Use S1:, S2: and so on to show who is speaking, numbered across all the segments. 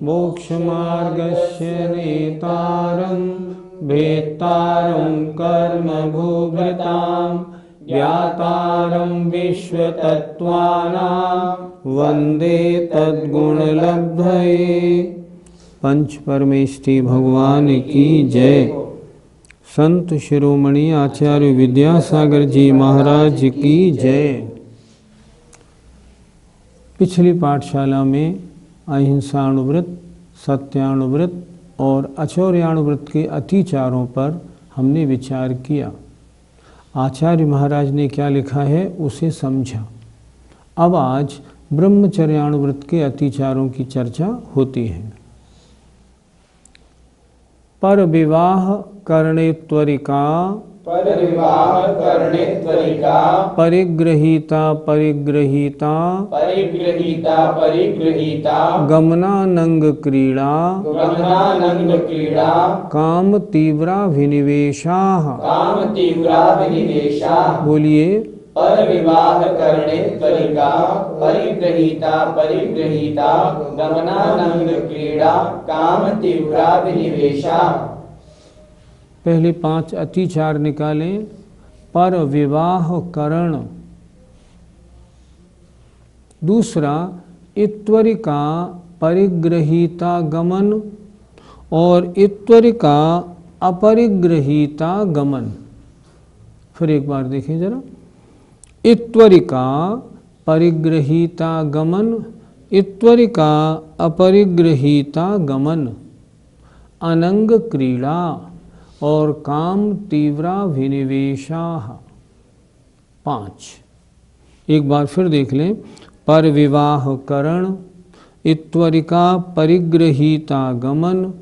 S1: मोक्षमार्गस्य नेतारं भेत्तारं कर्मभूभृतां ज्ञातारं विश्वतत्त्वानां वन्दे तद्गुणलब्धये। पंच परमेष्ठी भगवान की जय। संत शिरोमणि आचार्य विद्यासागर जी महाराज की जय। पिछली पाठशाला में अहिंसाणुव्रत, सत्याणुव्रत और अचौर्याणुव्रत के अतिचारों पर हमने विचार किया। आचार्य महाराज ने क्या लिखा है उसे समझा। अब आज ब्रह्मचर्याणुव्रत के अतिचारों की चर्चा होती है। पर विवाह करणे त्वरिका, परिग्रहीता गमनानंग क्रीड़ा काम तीव्राभिनिवेशाः। बोलिए।
S2: पर विवाह करणे त्वरिका परिग्रहीता गमनानंग क्रीड़ा काम तीव्राभिनिवेशा।
S1: पहले 5 अतिचार निकालें। पर विवाह करण, दूसरा इत्वरिका परिग्रहीता गमन और इत्वरिका अपरिग्रहीता गमन। फिर एक बार देखें जरा। इत्वरिका परिग्रहीता गमन, इत्वरिका अपरिग्रहीता गमन, अनंग क्रीड़ा और काम तीव्राभिनिवेशाः। 5 एक बार फिर देख लें। पर विवाह करण, इत्वरिका परिग्रहीता गमन,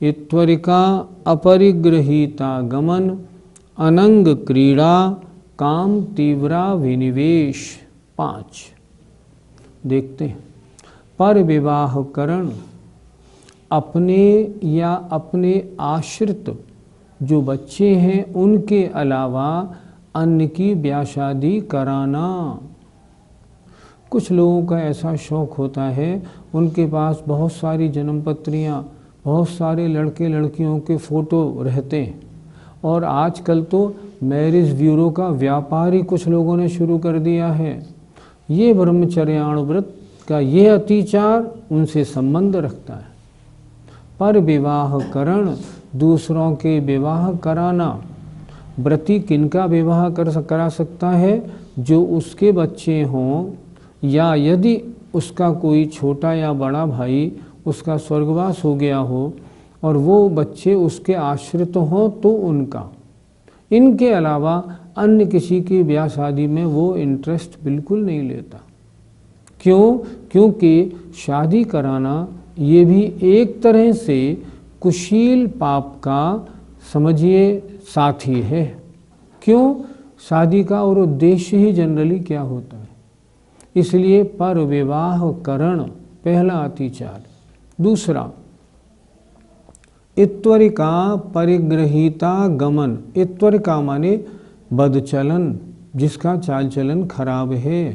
S1: इत्वरिका अपरिग्रहीता गमन, अनंग क्रीड़ा काम तीव्राभिनिवेश। 5 देखते हैं। पर विवाह करण, अपने या अपने आश्रित जो बच्चे हैं उनके अलावा अन्य की ब्याह शादी कराना। कुछ लोगों का ऐसा शौक़ होता है, उनके पास बहुत सारी जन्मपत्रियाँ, बहुत सारे लड़के लड़कियों के फ़ोटो रहते हैं। और आजकल तो मैरिज ब्यूरो का व्यापार ही कुछ लोगों ने शुरू कर दिया है। ये ब्रह्मचर्याणुव्रत का ये अतिचार उनसे संबंध रखता है। पर विवाह करण, दूसरों के विवाह कराना। व्रती किनका विवाह करा सकता है? जो उसके बच्चे हों, या यदि उसका कोई छोटा या बड़ा भाई उसका स्वर्गवास हो गया हो और वो बच्चे उसके आश्रित हों तो उनका। इनके अलावा अन्य किसी की ब्याह शादी में वो इंटरेस्ट बिल्कुल नहीं लेता। क्यों? क्योंकि शादी कराना ये भी एक तरह से कुशील पाप का समझिए साथी है। क्यों? शादी का और उद्देश्य ही जनरली क्या होता है। इसलिए पर विवाह करण पहला अतिचार। दूसरा इत्वरिका परिग्रहीता गमन। इत्वरिका माने बदचलन, जिसका चाल चलन खराब है।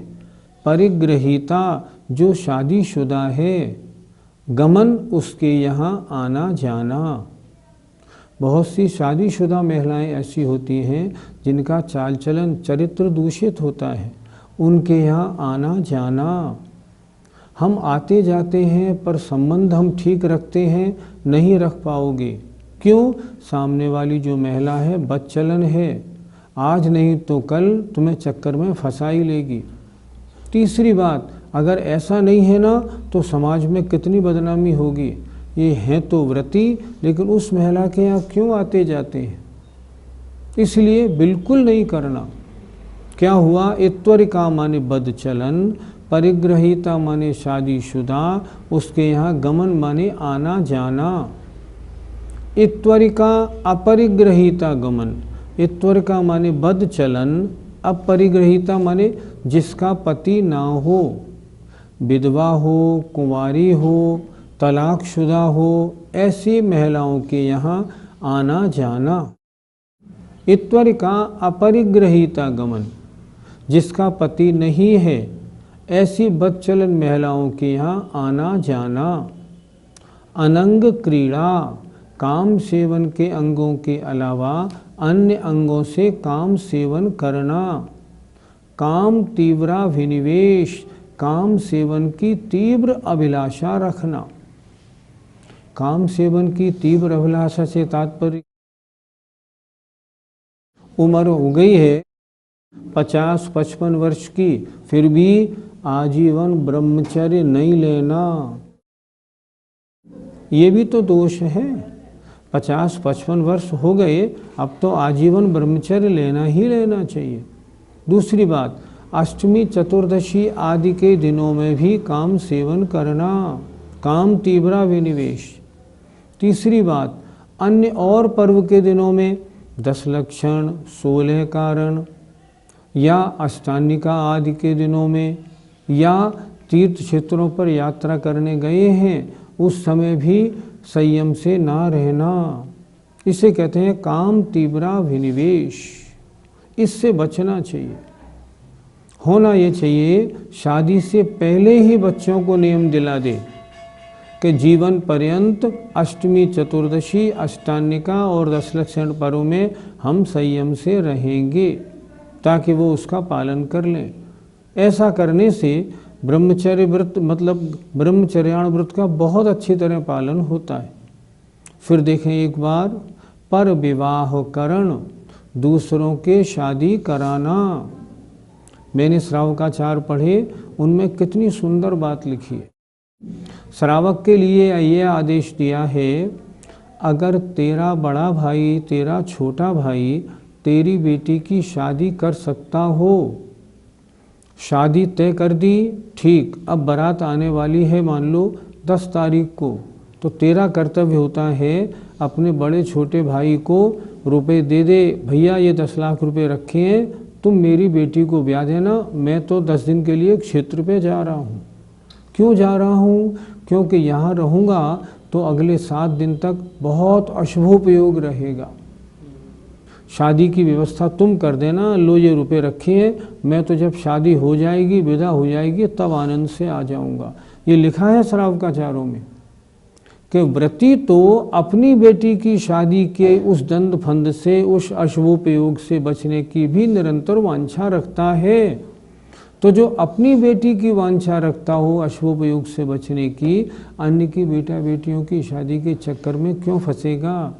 S1: परिग्रहीता जो शादीशुदा है। गमन उसके यहाँ आना जाना। बहुत सी शादीशुदा महिलाएं ऐसी होती हैं जिनका चाल चलन चरित्र दूषित होता है, उनके यहाँ आना जाना। हम आते जाते हैं पर संबंध हम ठीक रखते हैं नहीं रख पाओगे। क्यों? सामने वाली जो महिला है बदचलन है, आज नहीं तो कल तुम्हें चक्कर में फंसा ही लेगी। तीसरी बात, अगर ऐसा नहीं है ना तो समाज में कितनी बदनामी होगी। ये हैं तो व्रती लेकिन उस महिला के यहाँ क्यों आते जाते हैं। इसलिए बिल्कुल नहीं करना। क्या हुआ? इत्वरिका माने बदचलन, परिग्रहीता माने शादीशुदा, उसके यहाँ गमन माने आना जाना। इत्वरिका अपरिग्रहीता गमन। इत्वरिका माने बदचलन, अपरिग्रहीता माने जिसका पति ना हो, विधवा हो, कुंवारी हो, तलाकशुदा हो, ऐसी महिलाओं के यहाँ आना जाना। इत्वरिका अपरिग्रहीता गमन, जिसका पति नहीं है, ऐसी बदचलन महिलाओं के यहाँ आना जाना। अनंग क्रीड़ा, काम सेवन के अंगों के अलावा अन्य अंगों से काम सेवन करना। काम तीव्राभिनिवेश, काम सेवन की तीव्र अभिलाषा रखना। काम सेवन की तीव्र अभिलाषा से तात्पर्य उम्र हो गई है 50-55 वर्ष की, फिर भी आजीवन ब्रह्मचर्य नहीं लेना, ये भी तो दोष है। 50-55 वर्ष हो गए, अब तो आजीवन ब्रह्मचर्य लेना ही लेना चाहिए। दूसरी बात, अष्टमी चतुर्दशी आदि के दिनों में भी काम सेवन करना, काम तीव्राभिनिवेश। तीसरी बात, अन्य और पर्व के दिनों में 10 लक्षण, 16 कारण या अष्टानिका आदि के दिनों में, या तीर्थ क्षेत्रों पर यात्रा करने गए हैं उस समय भी संयम से ना रहना, इसे कहते हैं काम तीव्राभिनिवेश। इससे बचना चाहिए। होना ये चाहिए शादी से पहले ही बच्चों को नियम दिला दे कि जीवन पर्यंत अष्टमी चतुर्दशी, अष्टानिका और 10 लक्षण पर्व में हम संयम से रहेंगे, ताकि वो उसका पालन कर लें। ऐसा करने से ब्रह्मचर्य व्रत मतलब ब्रह्मचर्याण व्रत का बहुत अच्छी तरह पालन होता है। फिर देखें एक बार, पर विवाह करण, दूसरों के शादी कराना। मैंने श्रावकाचार पढ़े, उनमें कितनी सुंदर बात लिखी है। श्रावक के लिए ये आदेश दिया है, अगर तेरा बड़ा भाई, तेरा छोटा भाई तेरी बेटी की शादी कर सकता हो, शादी तय कर दी, ठीक, अब बारात आने वाली है मान लो 10 तारीख को, तो तेरा कर्तव्य होता है अपने बड़े छोटे भाई को रुपए दे दे, भैया ये 10 लाख रुपए रखे हैं, तुम मेरी बेटी को ब्याह देना, मैं तो 10 दिन के लिए क्षेत्र पे जा रहा हूँ। क्यों जा रहा हूँ? क्योंकि यहाँ रहूँगा तो अगले 7 दिन तक बहुत अशुभोपयोग रहेगा। शादी की व्यवस्था तुम कर देना, लो ये रुपए रखे हैं, मैं तो जब शादी हो जाएगी, विदा हो जाएगी, तब आनंद से आ जाऊँगा। ये लिखा है श्रावकाचारों में कि व्रती तो अपनी बेटी की शादी के उस दंड फंद से, उस अशुभोपयोग से बचने की भी निरंतर वांछा रखता है। तो जो अपनी बेटी की वांछा रखता हो अशुभोपयोग से बचने की, अन्य की बेटा बेटियों की शादी के चक्कर में क्यों फंसेगा?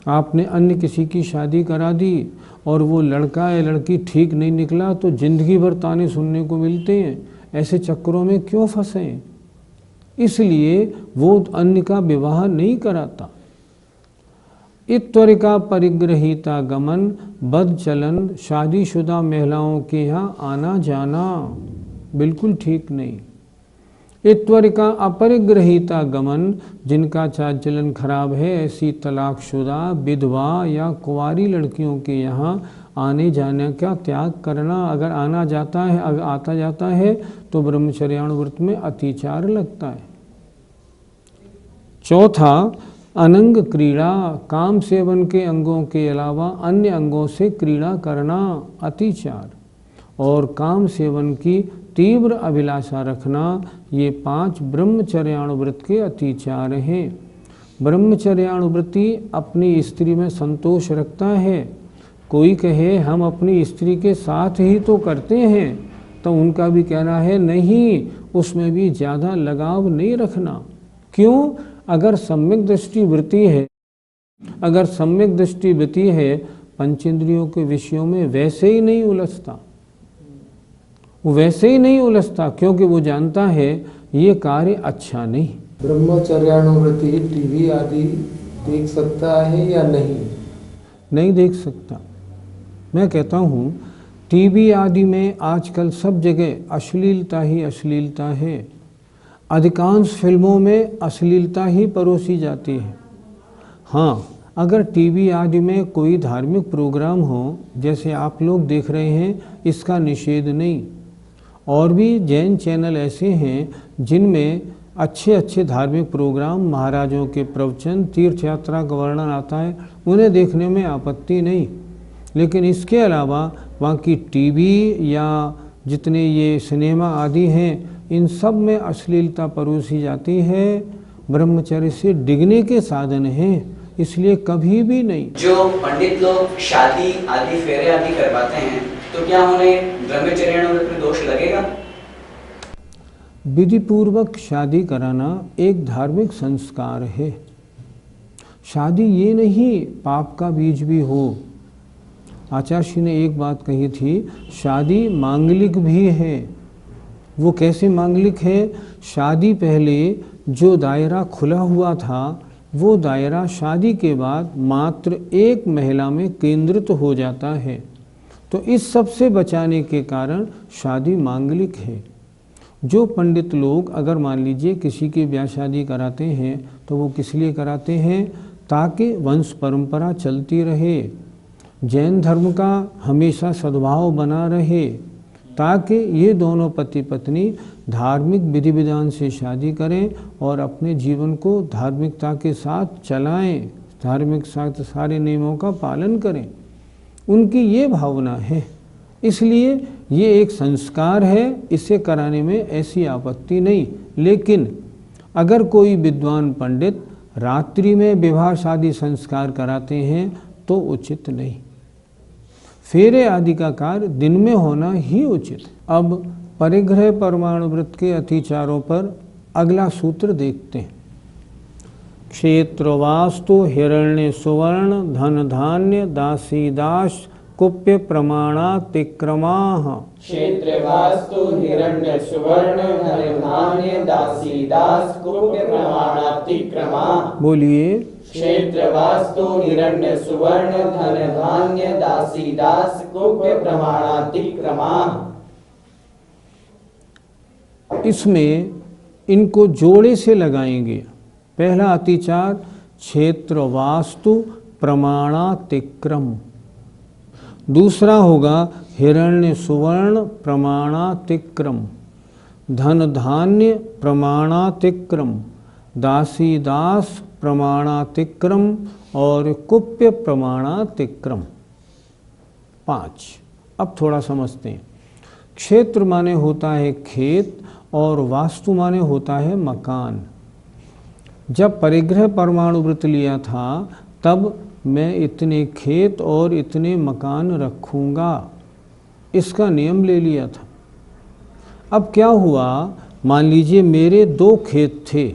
S1: आपने अन्य किसी की शादी करा दी और वो लड़का या लड़की ठीक नहीं निकला तो जिंदगी भर ताने सुनने को मिलते हैं। ऐसे चक्करों में क्यों फंसे? इसलिए वो अन्य का विवाह नहीं कराता। इत्वरिका परिग्रहीता गमन, बद चलन, शादीशुदा महिलाओं के यहाँ आना जाना बिल्कुल ठीक नहीं। इत्वरिका अपरिग्रहीता गमन, जिनका चाल चलन खराब है, ऐसी तलाकशुदा, विधवा या कुंवारी लड़कियों के यहाँ आने जाने का त्याग करना। अगर आना जाता है, अगर आता जाता है तो ब्रह्मचर्याण व्रत में अतिचार लगता है। चौथा, अनंग क्रीड़ा, काम सेवन के अंगों के अलावा अन्य अंगों से क्रीड़ा करना अतिचार, और काम सेवन की तीव्र अभिलाषा रखना, ये 5 ब्रह्मचर्याणुव्रत के अतिचार हैं। ब्रह्मचर्याणुव्रती अपनी स्त्री में संतोष रखता है। कोई कहे हम अपनी स्त्री के साथ ही तो करते हैं, तो उनका भी कहना है नहीं, उसमें भी ज़्यादा लगाव नहीं रखना। क्यों? अगर सम्यक दृष्टि वृत्ति है, अगर सम्यक दृष्टि वृत्ति है, पंचेंद्रियों के विषयों में वैसे ही नहीं उलझता, वो वैसे ही नहीं उलझता, क्योंकि वो जानता है ये कार्य अच्छा नहीं।
S3: ब्रह्मचर्यानुव्रति टीवी आदि देख सकता है या नहीं?
S1: नहीं देख सकता। मैं कहता हूँ टीवी आदि में आजकल सब जगह अश्लीलता ही अश्लीलता है। अधिकांश फिल्मों में अश्लीलता ही परोसी जाती है। हाँ, अगर टीवी आदि में कोई धार्मिक प्रोग्राम हो, जैसे आप लोग देख रहे हैं, इसका निषेध नहीं। और भी जैन चैनल ऐसे हैं जिनमें अच्छे अच्छे धार्मिक प्रोग्राम, महाराजों के प्रवचन, तीर्थ यात्रा का वर्णन आता है, उन्हें देखने में आपत्ति नहीं। लेकिन इसके अलावा बाकी टीवी या जितने ये सिनेमा आदि हैं, इन सब में अश्लीलता परोसी जाती है, ब्रह्मचर्य से डिगने के साधन हैं, इसलिए कभी भी नहीं।
S4: जो पंडित लोग शादी आदि फेरे आदि करवाते हैं तो क्या उन्हें ब्रह्मचर्यानुव्रत में दोष लगेगा?
S1: विधि पूर्वक शादी कराना एक धार्मिक संस्कार है। शादी ये नहीं पाप का बीज भी हो। आचार्य ने एक बात कही थी, शादी मांगलिक भी है। वो कैसे मांगलिक है? शादी पहले जो दायरा खुला हुआ था वो दायरा शादी के बाद मात्र एक महिला में केंद्रित हो जाता है। तो इस सब से बचाने के कारण शादी मांगलिक है। जो पंडित लोग अगर मान लीजिए किसी की ब्याह शादी कराते हैं तो वो किस लिए कराते हैं? ताकि वंश परंपरा चलती रहे, जैन धर्म का हमेशा सद्भाव बना रहे, ताकि ये दोनों पति पत्नी धार्मिक विधि विधान से शादी करें और अपने जीवन को धार्मिकता के साथ चलाएं, धार्मिक साथ सारे नियमों का पालन करें। उनकी ये भावना है, इसलिए ये एक संस्कार है, इसे कराने में ऐसी आपत्ति नहीं। लेकिन अगर कोई विद्वान पंडित रात्रि में विवाह शादी संस्कार कराते हैं तो उचित नहीं। फेरे आदि का कार्य दिन में होना ही उचित। अब परिग्रह परमाणु व्रत के अतिचारों पर अगला सूत्र देखते हैं। क्षेत्रवास्तु हिरण्य सुवर्ण धन धान्य दासी दास कुप्य प्रमाणातिक्रमाः।
S2: क्षेत्रवास्तु हिरण्य सुवर्ण धन धान्य दासी दास कुप्य प्रमाणातिक्रमाः।
S1: बोलिए।
S2: क्षेत्रवास्तु हिरण्य सुवर्ण धन धान्य दासी दास कुप्य प्रमाणातिक्रमाः।
S1: इसमें इनको जोड़े से लगाएंगे। पहला अतिचार क्षेत्रवास्तु प्रमाणातिक्रम, दूसरा होगा हिरण्य सुवर्ण प्रमाणातिक्रम, धन धान्य प्रमाणातिक्रम, दासी दास प्रमाणातिक्रम और कुप्य प्रमाणातिक्रम। 5। अब थोड़ा समझते हैं। क्षेत्र माने होता है खेत और वास्तु माने होता है मकान। जब परिग्रह परमाणु व्रत लिया था तब मैं इतने खेत और इतने मकान रखूँगा, इसका नियम ले लिया था। अब क्या हुआ, मान लीजिए मेरे 2 खेत थे,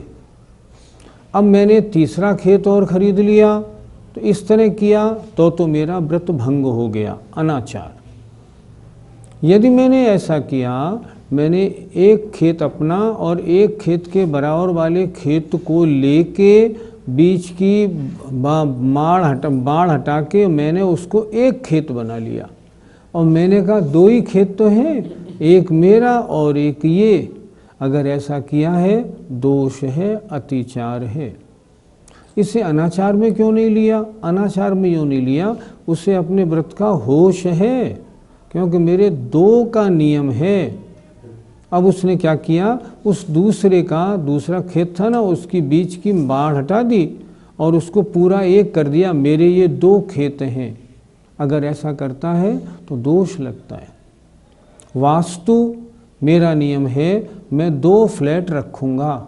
S1: अब मैंने तीसरा खेत और खरीद लिया, तो इस तरह किया तो मेरा व्रत भंग हो गया, अनाचार। यदि मैंने ऐसा किया, मैंने एक खेत अपना और एक खेत के बराबर वाले खेत को लेके बीच की बाढ़ हटा के मैंने उसको एक खेत बना लिया और मैंने कहा 2 ही खेत तो हैं, एक मेरा और एक ये। अगर ऐसा किया है दोष है, अतिचार है। इसे अनाचार में क्यों नहीं लिया? अनाचार में यूँ नहीं लिया, उसे अपने व्रत का होश है, क्योंकि मेरे 2 का नियम है। अब उसने क्या किया, उस दूसरा खेत था ना, उसकी बीच की बाढ़ हटा दी और उसको पूरा एक कर दिया, मेरे ये 2 खेत हैं। अगर ऐसा करता है तो दोष लगता है। वास्तु मेरा नियम है, मैं 2 फ्लैट रखूँगा।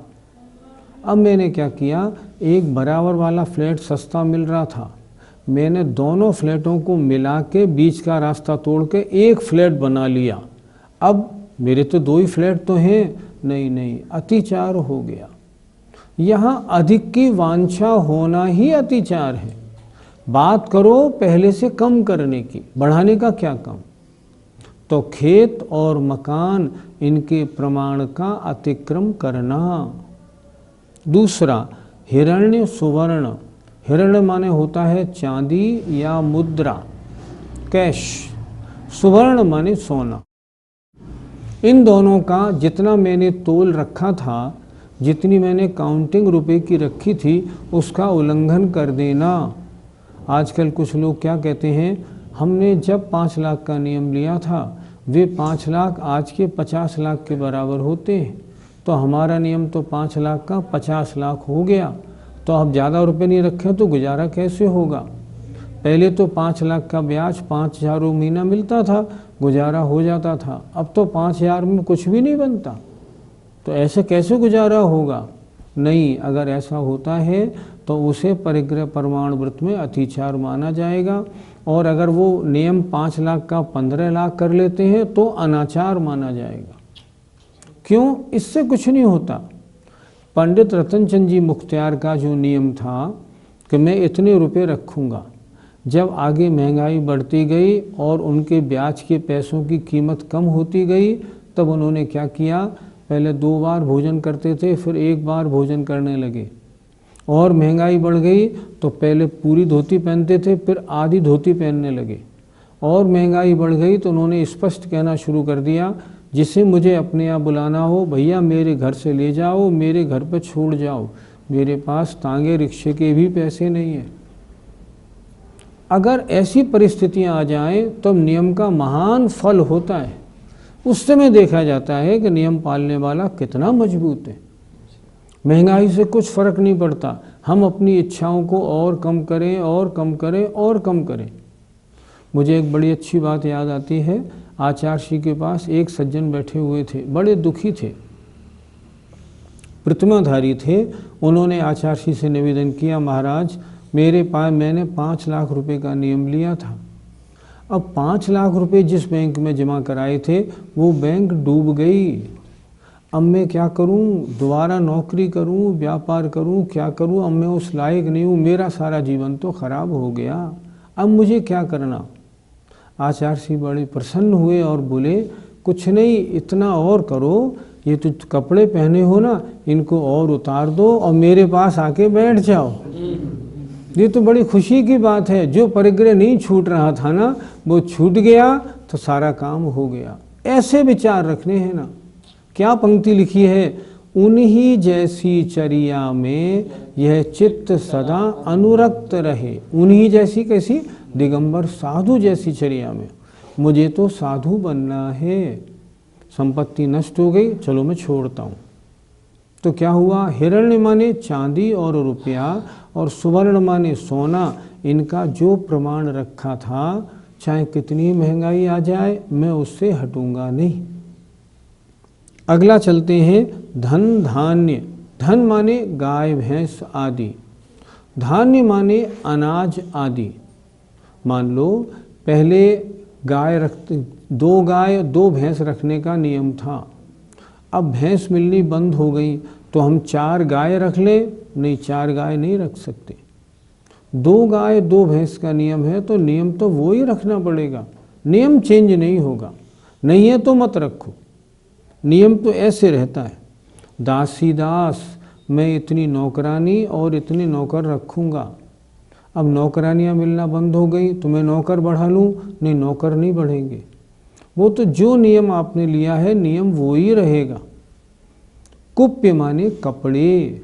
S1: अब मैंने क्या किया, एक बराबर वाला फ्लैट सस्ता मिल रहा था, मैंने दोनों फ्लैटों को मिला के बीच का रास्ता तोड़ के एक फ्लैट बना लिया। अब मेरे तो 2 ही फ्लैट तो हैं, नहीं, अतिचार हो गया। यहाँ अधिक की वांछा होना ही अतिचार है। बात करो पहले से कम करने की, बढ़ाने का क्या काम। तो खेत और मकान, इनके प्रमाण का अतिक्रम करना। दूसरा हिरण्य सुवर्ण, हिरण्य माने होता है चांदी या मुद्रा, कैश। सुवर्ण माने सोना। इन दोनों का जितना मैंने तोल रखा था, जितनी मैंने काउंटिंग रुपए की रखी थी, उसका उल्लंघन कर देना। आजकल कुछ लोग क्या कहते हैं, हमने जब 5 लाख का नियम लिया था, वे 5 लाख आज के 50 लाख के बराबर होते हैं, तो हमारा नियम तो 5 लाख का 50 लाख हो गया, तो अब ज़्यादा रुपए नहीं रखे तो गुजारा कैसे होगा। पहले तो 5 लाख का ब्याज 5,000 महीना मिलता था, गुजारा हो जाता था। अब तो 5,000 में कुछ भी नहीं बनता, तो ऐसे कैसे गुजारा होगा। नहीं, अगर ऐसा होता है तो उसे परिग्रह प्रमाण व्रत में अतिचार माना जाएगा, और अगर वो नियम 5 लाख का 15 लाख कर लेते हैं तो अनाचार माना जाएगा। क्यों? इससे कुछ नहीं होता। पंडित रतनचंद जी मुख्तियार का जो नियम था कि मैं इतने रुपए रखूँगा, जब आगे महंगाई बढ़ती गई और उनके ब्याज के पैसों की कीमत कम होती गई, तब उन्होंने क्या किया, पहले 2 बार भोजन करते थे, फिर 1 बार भोजन करने लगे। और महंगाई बढ़ गई तो पहले पूरी धोती पहनते थे, फिर आधी धोती पहनने लगे। और महंगाई बढ़ गई तो उन्होंने स्पष्ट कहना शुरू कर दिया, जिसे मुझे अपने यहाँ बुलाना हो भैया मेरे घर से ले जाओ, मेरे घर पर छोड़ जाओ, मेरे पास तांगे रिक्शे के भी पैसे नहीं हैं। अगर ऐसी परिस्थितियां आ जाएं तब नियम का महान फल होता है। उस समय देखा जाता है कि नियम पालने वाला कितना मजबूत है। महंगाई से कुछ फर्क नहीं पड़ता, हम अपनी इच्छाओं को और कम करें और कम करें और कम करें। मुझे एक बड़ी अच्छी बात याद आती है। आचार्य श्री के पास एक सज्जन बैठे हुए थे, बड़े दुखी थे, प्रतिमाधारी थे। उन्होंने आचार्य श्री से निवेदन किया, महाराज मैंने 5 लाख रुपए का नियम लिया था। अब 5 लाख रुपए जिस बैंक में जमा कराए थे वो बैंक डूब गई। अब मैं क्या करूं? दोबारा नौकरी करूं, व्यापार करूं, क्या करूं? अब मैं उस लायक नहीं हूं, मेरा सारा जीवन तो खराब हो गया, अब मुझे क्या करना? आचार्य श्री बड़े प्रसन्न हुए और बोले, कुछ नहीं, इतना और करो, ये तो कपड़े पहने हो ना, इनको और उतार दो और मेरे पास आके बैठ जाओ। ये तो बड़ी खुशी की बात है। जो परिग्रह नहीं छूट रहा था ना, वो छूट गया तो सारा काम हो गया। ऐसे विचार रखने हैं ना। क्या पंक्ति लिखी है, उन्हीं जैसी चर्या में यह चित्त सदा अनुरक्त रहे। उन्हीं जैसी कैसी? दिगंबर साधु जैसी चर्या में। मुझे तो साधु बनना है। संपत्ति नष्ट हो गई, चलो मैं छोड़ता हूँ। तो क्या हुआ? हिरण्य माने चांदी और रुपया, और सुवर्ण माने सोना। इनका जो प्रमाण रखा था, चाहे कितनी महंगाई आ जाए मैं उससे हटूंगा नहीं। अगला चलते हैं, धन धान्य। धन माने गाय भैंस आदि, धान्य माने अनाज आदि। मान लो पहले गाय रखते, 2 गाय 2 भैंस रखने का नियम था। अब भैंस मिलनी बंद हो गई तो हम 4 गाय रख लें? नहीं, 4 गाय नहीं रख सकते। 2 गाय 2 भैंस का नियम है तो नियम तो वो ही रखना पड़ेगा, नियम चेंज नहीं होगा। नहीं है तो मत रखो, नियम तो ऐसे रहता है। दासी दास, मैं इतनी नौकरानी और इतने नौकर रखूँगा। अब नौकरानियाँ मिलना बंद हो गई तो मैं नौकर बढ़ा लूँ? नहीं, नौकर नहीं बढ़ेंगे। वो तो जो नियम आपने लिया है नियम वो ही रहेगा। कुप्य माने कपड़े,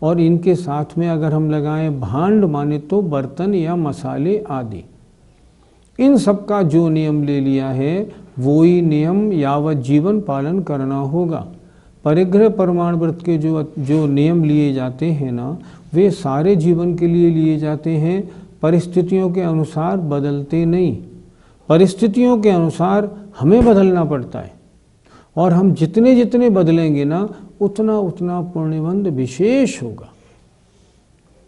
S1: और इनके साथ में अगर हम लगाएं भांड माने तो बर्तन या मसाले आदि। इन सब का जो नियम ले लिया है वो ही नियम यावत जीवन पालन करना होगा। परिग्रह प्रमाण व्रत के जो नियम लिए जाते हैं ना, वे सारे जीवन के लिए लिए जाते हैं, परिस्थितियों के अनुसार बदलते नहीं। परिस्थितियों के अनुसार हमें बदलना पड़ता है, और हम जितने जितने बदलेंगे ना उतना उतना पुण्यबंध विशेष होगा।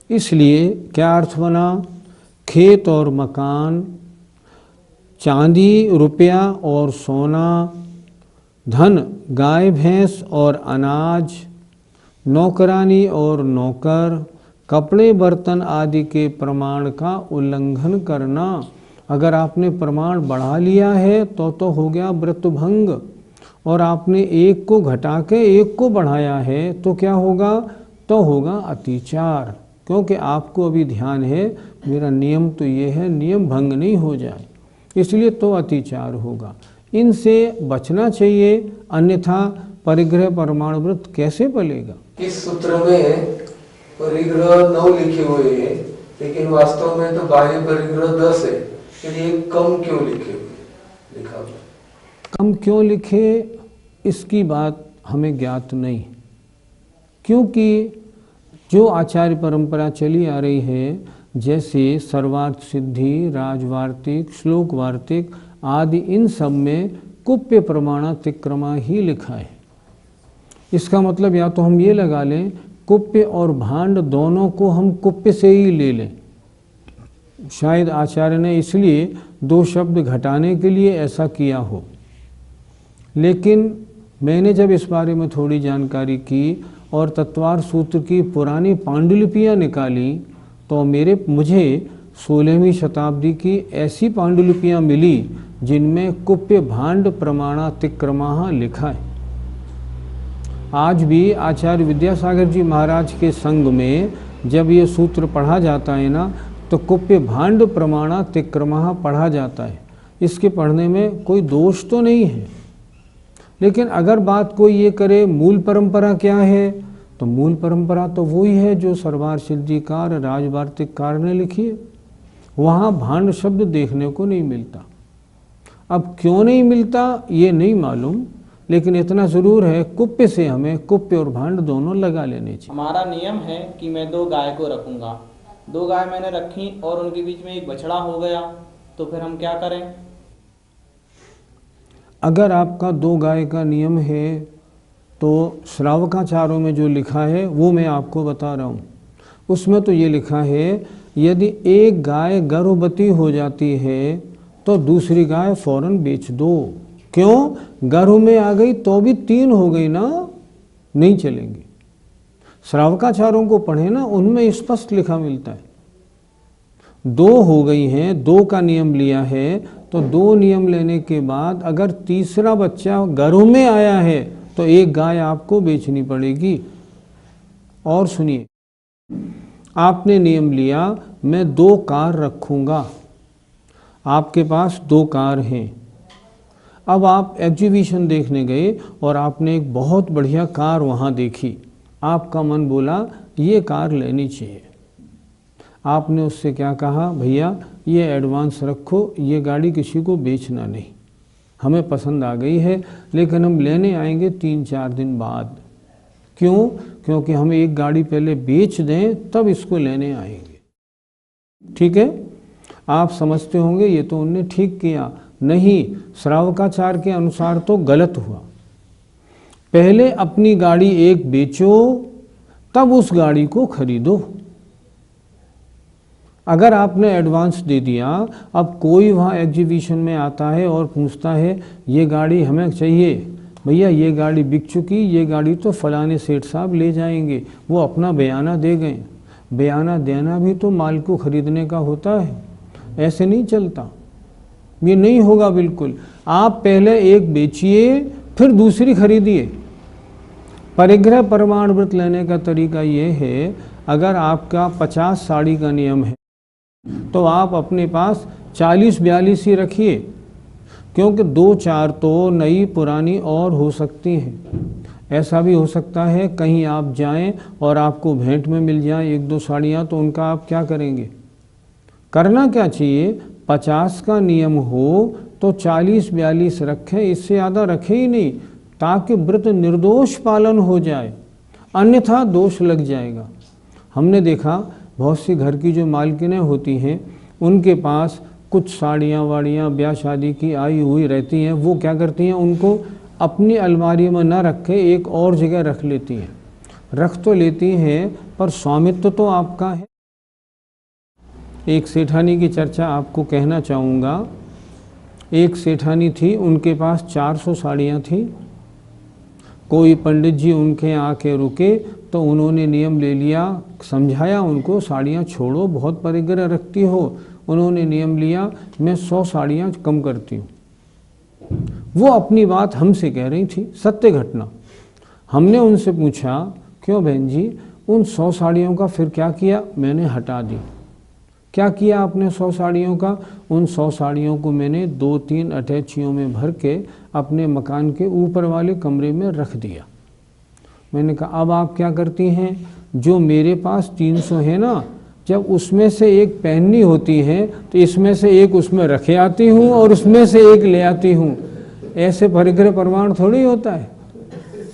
S1: इसलिए क्या अर्थ बना? खेत और मकान, चांदी रुपया और सोना, धन गाय भैंस और अनाज, नौकरानी और नौकर, कपड़े बर्तन आदि के प्रमाण का उल्लंघन करना। अगर आपने प्रमाण बढ़ा लिया है तो हो गया व्रत भंग, और आपने एक को घटा के एक को बढ़ाया है तो क्या होगा? तो होगा अतिचार। क्योंकि आपको अभी ध्यान है मेरा नियम तो ये है, नियम भंग नहीं हो जाए, इसलिए तो अतिचार होगा। इनसे बचना चाहिए, अन्यथा परिग्रह प्रमाण व्रत कैसे पलेगा?
S3: इस सूत्र में परिग्रह 9 लिखे हुए हैं, लेकिन वास्तव में तो बाह्य परिग्रह 10 है। ये कम क्यों लिखे हुए लिखा हुआ?
S1: कम क्यों लिखे इसकी बात हमें ज्ञात नहीं, क्योंकि जो आचार्य परंपरा चली आ रही है, जैसे सर्वार्थ सिद्धि, राजवार्तिक, श्लोक वार्तिक आदि, इन सब में कुप्य प्रमाणातिक्रमा ही लिखा है। इसका मतलब या तो हम ये लगा लें कुप्य और भांड दोनों को हम कुप्य से ही ले लें। शायद आचार्य ने इसलिए दो शब्द घटाने के लिए ऐसा किया हो। लेकिन मैंने जब इस बारे में थोड़ी जानकारी की और तत्वार सूत्र की पुरानी पांडुलिपियाँ निकाली तो मुझे 16वीं शताब्दी की ऐसी पांडुलिपियाँ मिली जिनमें कुप्य भांड प्रमाणातिक्रमा लिखा है। आज भी आचार्य विद्यासागर जी महाराज के संग में जब ये सूत्र पढ़ा जाता है ना, तो कुप्य भांड प्रमाणातिक्रमा पढ़ा जाता है। इसके पढ़ने में कोई दोष तो नहीं है, लेकिन अगर बात कोई ये करे मूल परंपरा क्या है, तो मूल परंपरा तो वही है जो सरवार सिद्धिकार राजवार्तिककार ने लिखी है। वहाँ भांड शब्द देखने को नहीं मिलता। अब क्यों नहीं मिलता ये नहीं मालूम, लेकिन इतना ज़रूर है कुप्य से हमें कुप्य और भांड दोनों लगा लेने चाहिए।
S2: हमारा नियम है कि मैं 2 गाय को रखूंगा, 2 गाय मैंने रखी और उनके बीच में एक बछड़ा हो गया, तो फिर हम क्या करें?
S1: अगर आपका 2 गाय का नियम है तो श्रावकाचारों में जो लिखा है वो मैं आपको बता रहा हूँ। उसमें तो ये लिखा है यदि एक गाय गर्भवती हो जाती है तो दूसरी गाय फौरन बेच दो। क्यों? गर्भ में आ गई तो भी 3 हो गई ना, नहीं चलेंगी। श्रावकाचारों को पढ़े ना, उनमें स्पष्ट लिखा मिलता है 2 हो गई हैं, 2 का नियम लिया है तो 2 नियम लेने के बाद अगर तीसरा बच्चा गर्भ में आया है तो एक गाय आपको बेचनी पड़ेगी। और सुनिए, आपने नियम लिया मैं 2 कार रखूंगा, आपके पास 2 कार हैं। अब आप एग्जीबिशन देखने गए और आपने एक बहुत बढ़िया कार वहाँ देखी, आपका मन बोला ये कार लेनी चाहिए। आपने उससे क्या कहा, भैया ये एडवांस रखो, ये गाड़ी किसी को बेचना नहीं, हमें पसंद आ गई है लेकिन हम लेने आएंगे 3-4 दिन बाद। क्यों? क्योंकि हम एक गाड़ी पहले बेच दें तब इसको लेने आएंगे। ठीक है, आप समझते होंगे ये तो उनने ठीक किया। नहीं, श्रावकाचार के अनुसार तो गलत हुआ। पहले अपनी गाड़ी एक बेचो तब उस गाड़ी को खरीदो। अगर आपने एडवांस दे दिया, अब कोई वहाँ एग्जीबिशन में आता है और पूछता है ये गाड़ी हमें चाहिए, भैया ये गाड़ी बिक चुकी, ये गाड़ी तो फलाने सेठ साहब ले जाएंगे, वो अपना बयाना दे गए। बयाना देना भी तो माल को खरीदने का होता है, ऐसे नहीं चलता, ये नहीं होगा बिल्कुल। आप पहले एक बेचिए फिर दूसरी खरीदिए। परिग्रह परमाण व्रत लेने का तरीका ये है, अगर आपका 50 साड़ी का नियम है तो आप अपने पास 40-42 ही रखिए, क्योंकि 2-4 तो नई पुरानी और हो सकती हैं। ऐसा भी हो सकता है कहीं आप जाएं और आपको भेंट में मिल जाएं 1-2 साड़ियाँ, तो उनका आप क्या करेंगे? करना क्या चाहिए, 50 का नियम हो तो 40-42 रखें, इससे ज़्यादा रखें ही नहीं, ताकि व्रत निर्दोष पालन हो जाए, अन्यथा दोष लग जाएगा। हमने देखा बहुत सी घर की जो मालकिनें होती हैं उनके पास कुछ साड़ियाँ वाड़ियाँ ब्याह शादी की आई हुई रहती हैं, वो क्या करती हैं, उनको अपनी अलमारी में न रखे एक और जगह रख लेती हैं। रख तो लेती हैं पर स्वामित्व तो आपका है। एक सेठानी की चर्चा आपको कहना चाहूँगा। एक सेठानी थी, उनके पास 400 साड़ियाँ थी। कोई पंडित जी उनके आके रुके तो उन्होंने नियम ले लिया, समझाया उनको साड़ियाँ छोड़ो, बहुत परिग्रह रखती हो। उन्होंने नियम लिया मैं 100 साड़ियाँ कम करती हूँ। वो अपनी बात हमसे कह रही थी, सत्य घटना। हमने उनसे पूछा क्यों बहन जी, उन 100 साड़ियों का फिर क्या किया? मैंने हटा दी। क्या किया आपने 100 साड़ियों का? उन 100 साड़ियों को मैंने 2-3 अटैचियों में भर के अपने मकान के ऊपर वाले कमरे में रख दिया। मैंने कहा अब आप क्या करती हैं, जो मेरे पास 300 है ना, जब उसमें से एक पहननी होती है तो इसमें से एक उसमें रखे आती हूँ और उसमें से एक ले आती हूँ। ऐसे परिग्रह प्रमाण थोड़ी होता है,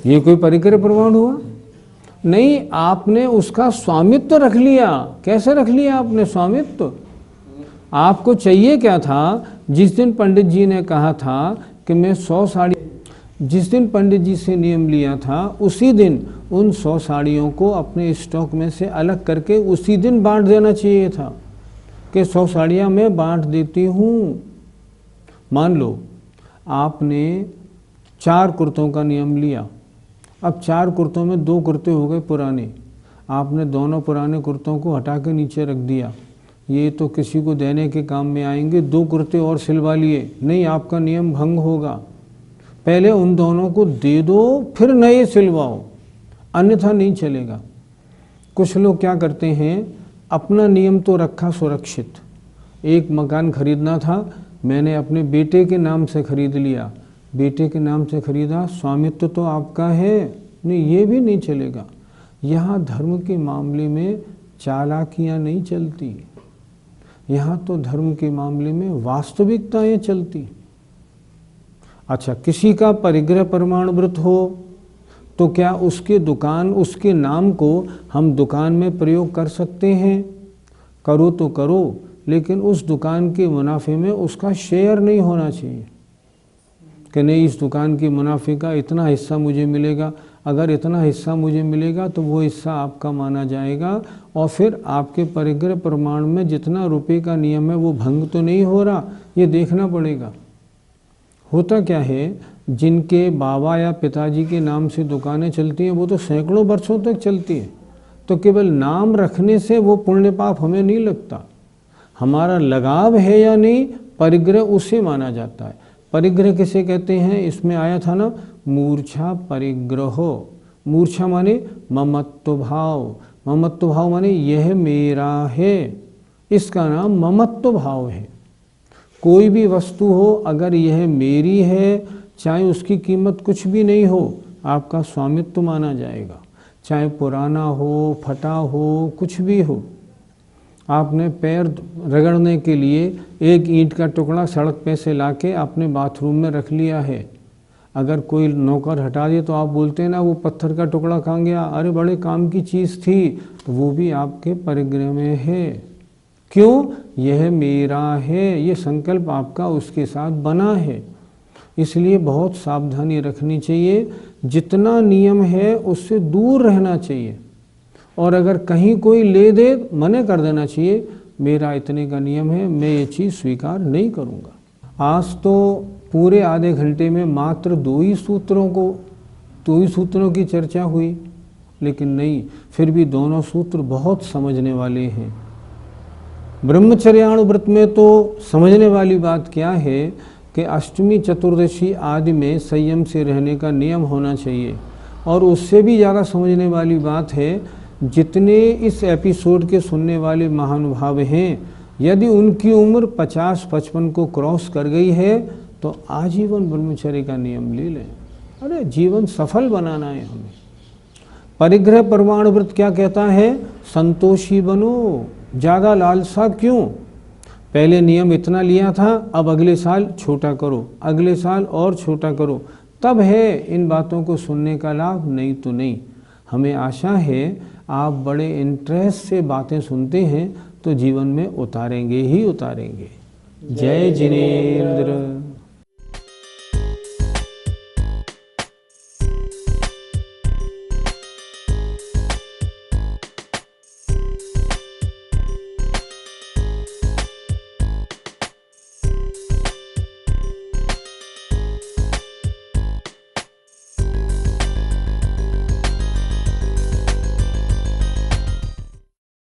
S1: ये कोई परिग्रह प्रमाण हुआ? नहीं, आपने उसका स्वामित्व रख लिया। कैसे रख लिया आपने स्वामित्व? आपको चाहिए क्या था? जिस दिन पंडित जी ने कहा था कि मैं 100 साड़ी, जिस दिन पंडित जी से नियम लिया था उसी दिन उन 100 साड़ियों को अपने स्टॉक में से अलग करके उसी दिन बांट देना चाहिए था कि 100 साड़ियाँ मैं बांट देती हूँ। मान लो आपने 4 कुर्तों का नियम लिया, अब 4 कुर्तों में 2 कुर्ते हो गए पुराने, आपने दोनों पुराने कुर्तों को हटा के नीचे रख दिया, ये तो किसी को देने के काम में आएंगे, 2 कुर्ते और सिलवा लिए, नहीं, आपका नियम भंग होगा। पहले उन दोनों को दे दो फिर नए सिलवाओ, अन्यथा नहीं चलेगा। कुछ लोग क्या करते हैं, अपना नियम तो रखा सुरक्षित, एक मकान खरीदना था, मैंने अपने बेटे के नाम से खरीद लिया, बेटे के नाम से खरीदा, स्वामित्व तो आपका है, नहीं, ये भी नहीं चलेगा। यहाँ धर्म के मामले में चालाकियाँ नहीं चलती, यहाँ तो धर्म के मामले में वास्तविकताएं चलती। अच्छा, किसी का परिग्रह प्रमाण व्रत हो तो क्या उसके दुकान, उसके नाम को हम दुकान में प्रयोग कर सकते हैं? करो तो करो, लेकिन उस दुकान के मुनाफे में उसका शेयर नहीं होना चाहिए कि नहीं, इस दुकान के मुनाफे का इतना हिस्सा मुझे मिलेगा। अगर इतना हिस्सा मुझे मिलेगा तो वो हिस्सा आपका माना जाएगा और फिर आपके परिग्रह प्रमाण में जितना रुपए का नियम है वो भंग तो नहीं हो रहा, ये देखना पड़ेगा। होता क्या है, जिनके बाबा या पिताजी के नाम से दुकानें चलती हैं वो तो सैकड़ों वर्षों तक चलती हैं, तो केवल नाम रखने से वो पुण्य पाप हमें नहीं लगता। हमारा लगाव है या नहीं, परिग्रह उसे माना जाता है। परिग्रह किसे कहते हैं? इसमें आया था ना, मूर्छा परिग्रहो। मूर्छा माने ममत्व भाव, ममत्व भाव माने यह मेरा है, इसका नाम ममत्व भाव है। कोई भी वस्तु हो, अगर यह मेरी है, चाहे उसकी कीमत कुछ भी नहीं हो, आपका स्वामित्व माना जाएगा। चाहे पुराना हो, फटा हो, कुछ भी हो। आपने पैर रगड़ने के लिए एक ईंट का टुकड़ा सड़क पे से लाके अपने बाथरूम में रख लिया है, अगर कोई नौकर हटा दे तो आप बोलते हैं ना, वो पत्थर का टुकड़ा कहाँ गया, अरे बड़े काम की चीज़ थी, तो वो भी आपके परिग्रह में है। क्यों? यह मेरा है, ये संकल्प आपका उसके साथ बना है। इसलिए बहुत सावधानी रखनी चाहिए, जितना नियम है उससे दूर रहना चाहिए, और अगर कहीं कोई ले दे मना कर देना चाहिए, मेरा इतने का नियम है, मैं ये चीज़ स्वीकार नहीं करूँगा। आज तो पूरे आधे घंटे में मात्र 2 ही सूत्रों की चर्चा हुई, लेकिन नहीं, फिर भी दोनों सूत्र बहुत समझने वाले हैं। ब्रह्मचर्याणुव्रत में तो समझने वाली बात क्या है कि अष्टमी चतुर्दशी आदि में संयम से रहने का नियम होना चाहिए, और उससे भी ज़्यादा समझने वाली बात है, जितने इस एपिसोड के सुनने वाले महानुभाव हैं, यदि उनकी उम्र 50-55 को क्रॉस कर गई है तो आजीवन ब्रह्मचर्य का नियम ले लें। अरे जीवन सफल बनाना है हमें। परिग्रह प्रमाण व्रत क्या कहता है? संतोषी बनो, ज़्यादा लालसा क्यों? पहले नियम इतना लिया था, अब अगले साल छोटा करो, अगले साल और छोटा करो, तब है इन बातों को सुनने का लाभ, नहीं तो नहीं। हमें आशा है आप बड़े इंटरेस्ट से बातें सुनते हैं तो जीवन में उतारेंगे ही उतारेंगे। जय जिनेंद्र।